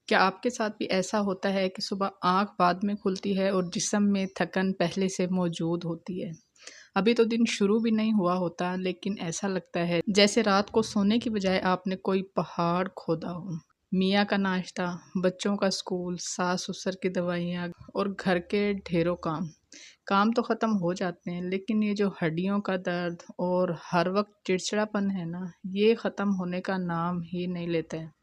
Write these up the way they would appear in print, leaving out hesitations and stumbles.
क्या आपके साथ भी ऐसा होता है कि सुबह आँख बाद में खुलती है और जिस्म में थकन पहले से मौजूद होती है? अभी तो दिन शुरू भी नहीं हुआ होता, लेकिन ऐसा लगता है जैसे रात को सोने की बजाय आपने कोई पहाड़ खोदा हो। मियाँ का नाश्ता, बच्चों का स्कूल, सास-ससुर की दवाइयाँ और घर के ढेरों काम। काम तो ख़त्म हो जाते हैं, लेकिन ये जो हड्डियों का दर्द और हर वक़्त चिड़चिड़ापन है ना, ये ख़त्म होने का नाम ही नहीं लेता है।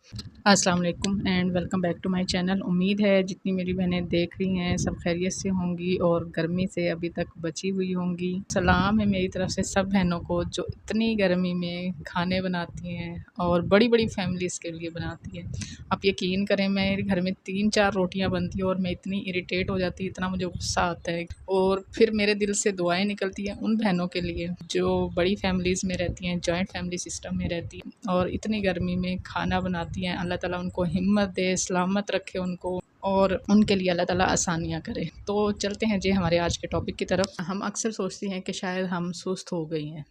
अस्सलाम वालेकुम and welcome back to my channel. उम्मीद है जितनी मेरी बहनें देख रही हैं सब खैरियत से होंगी और गर्मी से अभी तक बची हुई होंगी। सलाम है मेरी तरफ से सब बहनों को जो इतनी गर्मी में खाने बनाती हैं और बड़ी-बड़ी फैमिलीज़ के लिए बनाती हैं। आप यकीन करें मेरे घर में 3-4 रोटियाँ बनती हैं और मैं इतनी इरिटेट हो जाती, इतना मुझे गुस्सा आता है और फिर मेरे दिल से दुआएँ निकलती हैं उन बहनों के लिए जो बड़ी फैमिलीज़ में रहती हैं, जॉइंट फैमिली सिस्टम में रहती हैं और इतनी गर्मी में खाना बनाती हैं। अल्लाह ताला उनको हिम्मत दे, सलामत रखे उनको और उनके लिए अल्लाह ताला आसानियाँ करे। तो चलते हैं जी हमारे आज के टॉपिक की तरफ। हम अक्सर सोचते हैं कि शायद हम सुस्त हो गई हैं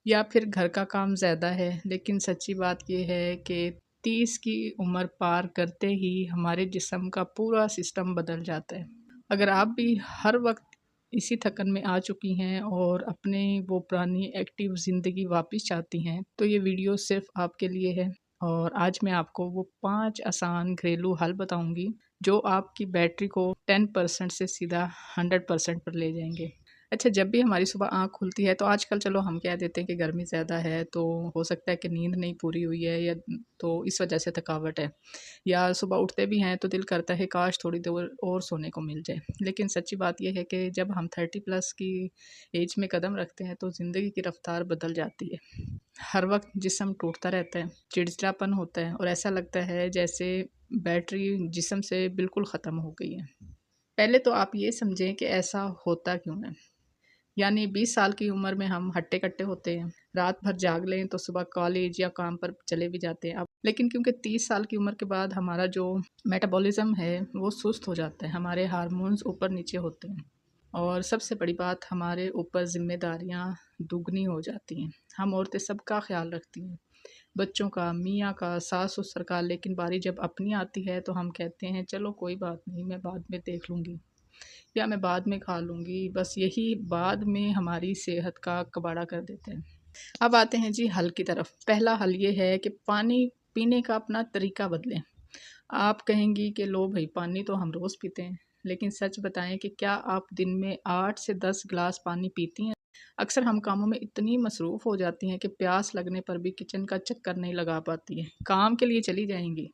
या फिर घर का काम ज़्यादा है, लेकिन सच्ची बात ये है कि 30 की उम्र पार करते ही हमारे जिस्म का पूरा सिस्टम बदल जाता है। अगर आप भी हर वक्त इसी थकन में आ चुकी हैं और अपने वो पुरानी एक्टिव ज़िंदगी वापस चाहती हैं, तो ये वीडियो सिर्फ आपके लिए है। और आज मैं आपको वो 5 आसान घरेलू हल बताऊंगी जो आपकी बैटरी को 10% से सीधा 100% पर ले जाएंगे। अच्छा, जब भी हमारी सुबह आँख खुलती है तो आजकल चलो हम कह देते हैं कि गर्मी ज़्यादा है, तो हो सकता है कि नींद नहीं पूरी हुई है या तो इस वजह से थकावट है, या सुबह उठते भी हैं तो दिल करता है काश थोड़ी देर और सोने को मिल जाए। लेकिन सच्ची बात यह है कि जब हम 30 प्लस की एज में कदम रखते हैं तो ज़िंदगी की रफ्तार बदल जाती है। हर वक्त जिस्म टूटता रहता है, चिड़चिड़ापन होता है और ऐसा लगता है जैसे बैटरी जिस्म से बिल्कुल ख़त्म हो गई है। पहले तो आप ये समझें कि ऐसा होता क्यों है। यानी 20 साल की उम्र में हम हट्टे-कट्टे होते हैं, रात भर जाग लें तो सुबह कॉलेज या काम पर चले भी जाते हैं। अब लेकिन क्योंकि 30 साल की उम्र के बाद हमारा जो मेटाबॉलिज़्म है वो सुस्त हो जाता है, हमारे हार्मोन्स ऊपर-नीचे होते हैं और सबसे बड़ी बात हमारे ऊपर ज़िम्मेदारियाँ दुगनी हो जाती हैं। हम औरतें सबका ख़्याल रखती हैं, बच्चों का, मियाँ का, सास-ससुर का, लेकिन बारी जब अपनी आती है तो हम कहते हैं चलो कोई बात नहीं, मैं बाद में देख लूँगी या मैं बाद में खा लूँगी। बस यही बाद में हमारी सेहत का कबाड़ा कर देते हैं। अब आते हैं जी हल की तरफ। पहला हल ये है कि पानी पीने का अपना तरीका बदलें। आप कहेंगी कि लो भई पानी तो हम रोज़ पीते हैं, लेकिन सच बताएँ कि क्या आप दिन में 8 से 10 ग्लास पानी पीती हैं? अक्सर हम कामों में इतनी मसरूफ़ हो जाती हैं कि प्यास लगने पर भी किचन का चक्कर नहीं लगा पाती हैं। काम के लिए चली जाएँगी,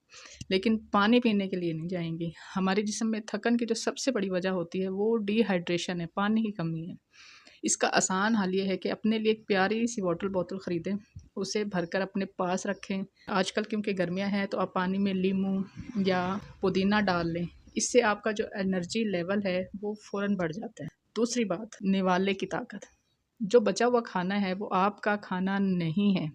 लेकिन पानी पीने के लिए नहीं जाएँगी। हमारे जिस्म में थकन की जो सबसे बड़ी वजह होती है वो डिहाइड्रेशन है, पानी की कमी है। इसका आसान हल ये है कि अपने लिए एक प्यारी-सी वाटर बोतल ख़रीदें, उसे भरकर अपने पास रखें। आजकल क्योंकि गर्मियाँ हैं तो आप पानी में नींबू या पुदीना डाल लें, इससे आपका जो एनर्जी लेवल है वो फ़ौरन बढ़ जाता है। दूसरी बात, निवाले की ताकत। जो बचा हुआ खाना है वो आपका खाना नहीं है।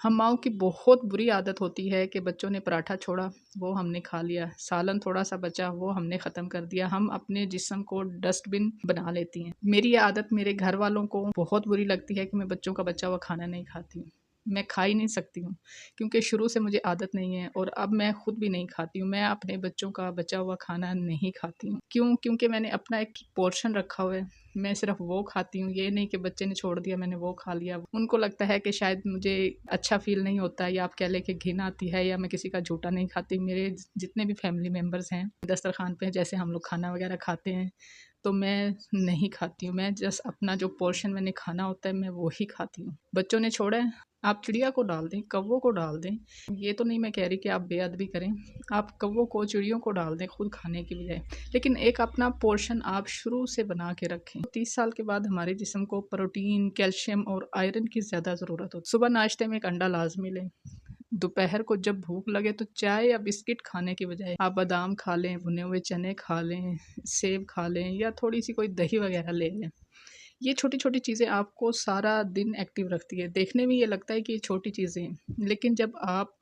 हम माँओं की बहुत बुरी आदत होती है कि बच्चों ने पराठा छोड़ा, वो हमने खा लिया, सालन थोड़ा-सा बचा वो हमने ख़त्म कर दिया। हम अपने जिस्म को डस्टबिन बना लेती हैं। मेरी ये आदत मेरे घर वालों को बहुत बुरी लगती है कि मैं बच्चों का बचा हुआ खाना नहीं खाती हूँ। मैं खा ही नहीं सकती हूँ, क्योंकि शुरू से मुझे आदत नहीं है और अब मैं खुद भी नहीं खाती हूँ। मैं अपने बच्चों का बचा हुआ खाना नहीं खाती हूँ। क्यों? क्योंकि मैंने अपना एक पोर्शन रखा हुआ है। मैं सिर्फ़ वो खाती हूँ, ये नहीं कि बच्चे ने छोड़ दिया मैंने वो खा लिया। उनको लगता है कि शायद मुझे अच्छा फ़ील नहीं होता या आप कह लें कि घिन आती है या मैं किसी का झूठा नहीं खाती। मेरे जितने भी फैमिली मेंबर्स हैं, दस्तरख़्वान पे जैसे हम लोग खाना वग़ैरह खाते हैं, तो मैं नहीं खाती हूँ। मैं जस्ट अपना जो पोर्शन मैंने खाना होता है, मैं वो ही खाती हूँ। बच्चों ने छोड़ा है, आप चिड़िया को डाल दें, कौवों को डाल दें। ये तो नहीं मैं कह रही कि आप बेअदबी करें। आप कौवों को, चिड़ियों को डाल दें खुद खाने की बजाय। लेकिन एक अपना पोर्शन आप शुरू से बना के रखें। 30 साल के बाद हमारे जिस्म को प्रोटीन, कैल्शियम और आयरन की ज़्यादा ज़रूरत होती है। सुबह नाश्ते में एक अंडा लाज़मी लें। दोपहर को जब भूख लगे तो चाय या बिस्किट खाने की बजाय आप बादाम खा लें, भुने हुए चने खा लें, सेब खा लें या थोड़ी-सी कोई दही वग़ैरह ले लें। ये छोटी-छोटी चीज़ें आपको सारा दिन एक्टिव रखती है। देखने में ये लगता है कि ये छोटी चीज़ें हैं, लेकिन जब आप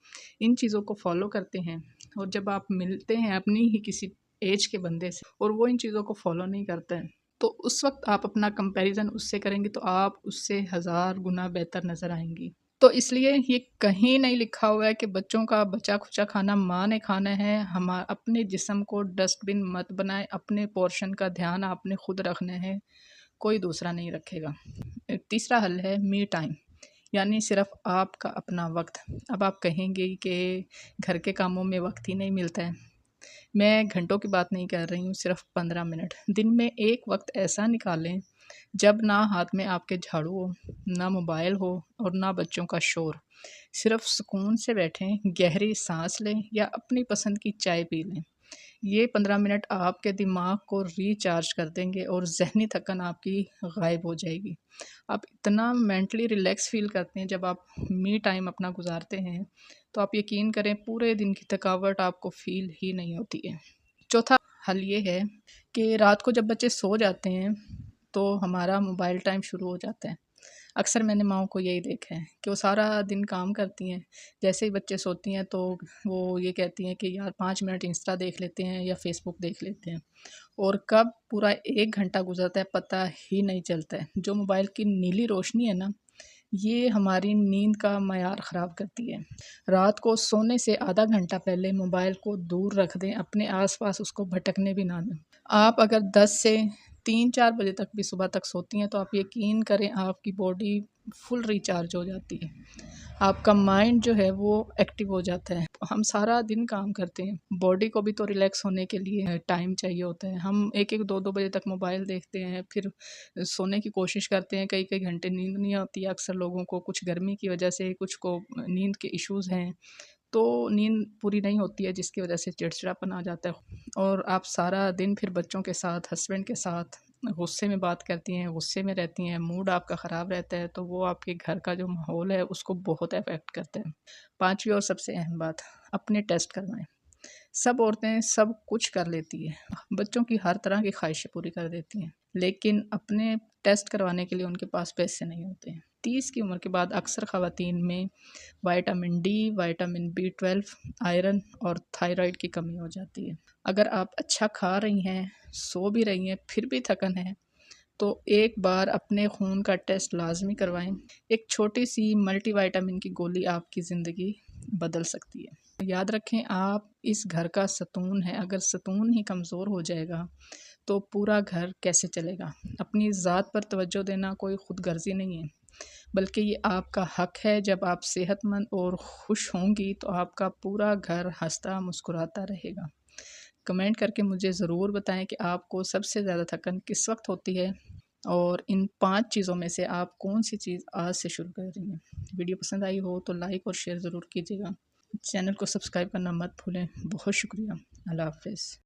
इन चीज़ों को फ़ॉलो करते हैं और जब आप मिलते हैं अपनी ही किसी एज के बंदे से और वो इन चीज़ों को फ़ॉलो नहीं करता है, तो उस वक़्त आप अपना कंपैरिज़न उससे करेंगे तो आप उससे हज़ार गुना बेहतर नज़र आएँगी। تو اس لیے یہ کہیں نہیں لکھا ہوا ہے کہ بچوں کا بچا کھچا کھانا ماں نے کھانا ہے۔ ہم اپنے جسم کو ڈسٹ بن مت بنائیں، اپنے پورشن کا دھیان آپ نے خود رکھنا ہے، کوئی دوسرا نہیں رکھے گا۔ تیسرا حل ہے می ٹائم، یعنی صرف آپ کا اپنا وقت۔ اب آپ کہیں گے کہ گھر کے کاموں میں وقت ہی نہیں ملتا ہے۔ میں گھنٹوں کی بات نہیں کر رہی ہوں، صرف 15 منٹ دن میں ایک وقت ایسا نکالیں جب نہ ہاتھ میں آپ کے جھاڑو ہو، نہ موبائل ہو اور نہ بچوں کا شور۔ صرف سکون سے بیٹھیں، گہری سانس لیں یا اپنی پسند کی چائے پی لیں۔ یہ 15 منٹ آپ کے دماغ کو ریچارج کر دیں گے اور ذہنی تھکن آپ کی غائب ہو جائے گی۔ آپ اتنا مینٹلی ریلیکس فیل کرتے ہیں جب آپ می ٹائم اپنا گزارتے ہیں، تو آپ یقین کریں پورے دن کی تھکاوٹ آپ کو فیل ہی نہیں ہوتی ہے۔ چوتھا حل یہ ہے کہ رات کو جب بچے سو جاتے ہیں تو ہمارا موبائل ٹائم شروع ہو جاتا ہے۔ اکثر میں نے ماؤں کو یہی دیکھا ہے کہ وہ سارا دن کام کرتی ہیں، جیسے ہی بچے سوتی ہیں تو وہ یہ کہتی ہیں کہ یار 5 منٹ انسٹا دیکھ لیتے ہیں یا فیس بک دیکھ لیتے ہیں، اور کب پورا 1 گھنٹہ گزرتا ہے پتہ ہی نہیں چلتا ہے۔ جو موبائل کی نیلی روشنی ہے نا، یہ ہماری نیند کا معیار خراب کرتی ہے۔ رات کو سونے سے آدھا گھنٹہ پہلے موبائل کو دور رکھ دیں، اپنے آس پاس اس کو بھٹکنے بھی نہ دیں۔ آپ اگر 10 سے 3-4 بجے تک بھی صبح تک سوتی ہیں تو آپ یقین کریں آپ کی باڈی فل ریچارج ہو جاتی ہے، آپ کا مائنڈ جو ہے وہ ایکٹیو ہو جاتا ہے۔ ہم سارا دن کام کرتے ہیں، باڈی کو بھی تو ریلیکس ہونے کے لیے ٹائم چاہیے ہوتا ہے۔ ہم 1-2 بجے تک موبائل دیکھتے ہیں، پھر سونے کی کوشش کرتے ہیں، کئی کئی گھنٹے نیند نہیں آتی ہے اکثر لوگوں کو، کچھ گرمی کی وجہ سے، کچھ کو نیند کے ایشوز ہیں، تو نیند پوری نہیں ہوتی ہے جس کی وجہ سے چڑچڑاپن آ جاتا ہے، اور آپ سارا دن پھر بچوں کے ساتھ، ہسبینڈ کے ساتھ غصے میں بات کرتی ہیں، غصے میں رہتی ہیں، موڈ آپ کا خراب رہتا ہے، تو وہ آپ کے گھر کا جو ماحول ہے اس کو بہت افیکٹ کرتا ہے۔ پانچویں اور سب سے اہم بات، اپنے ٹیسٹ کروائیں۔ سب عورتیں سب کچھ کر لیتی ہیں، بچوں کی ہر طرح کی خواہشیں پوری کر دیتی ہیں، لیکن اپنے ٹیسٹ کروانے کے لیے ان کے پاس پیسے نہیں ہوتے ہیں۔ 30 کی عمر کے بعد اکثر خواتین میں vitamin D, vitamin B12، iron اور تھائرائڈ کی کمی ہو جاتی ہے۔ اگر آپ اچھا کھا رہی ہیں، سو بھی رہی ہیں، پھر بھی تھکن ہے، تو ایک بار اپنے خون کا ٹیسٹ لازمی کروائیں۔ ایک چھوٹی سی ملٹی وائٹامن کی گولی آپ کی زندگی بدل سکتی ہے۔ یاد رکھیں آپ اس گھر کا ستون ہے، اگر ستون ہی کمزور ہو جائے گا تو پورا گھر کیسے چلے گا؟ اپنی ذات پر توجہ دینا کوئی خود غرضی نہیں ہے، بلکہ یہ آپ کا حق ہے۔ جب آپ صحت مند اور خوش ہوں گی تو آپ کا پورا گھر ہنستا مسکراتا رہے گا۔ کمنٹ کر کے مجھے ضرور بتائیں کہ آپ کو سب سے زیادہ تھکن کس وقت ہوتی ہے، اور ان 5 چیزوں میں سے آپ کون سی چیز آج سے شروع کر رہی ہیں۔ ویڈیو پسند آئی ہو تو لائک اور شیئر ضرور کیجیے گا۔ چینل کو سبسکرائب کرنا مت بھولیں۔ بہت شکریہ۔ اللہ حافظ۔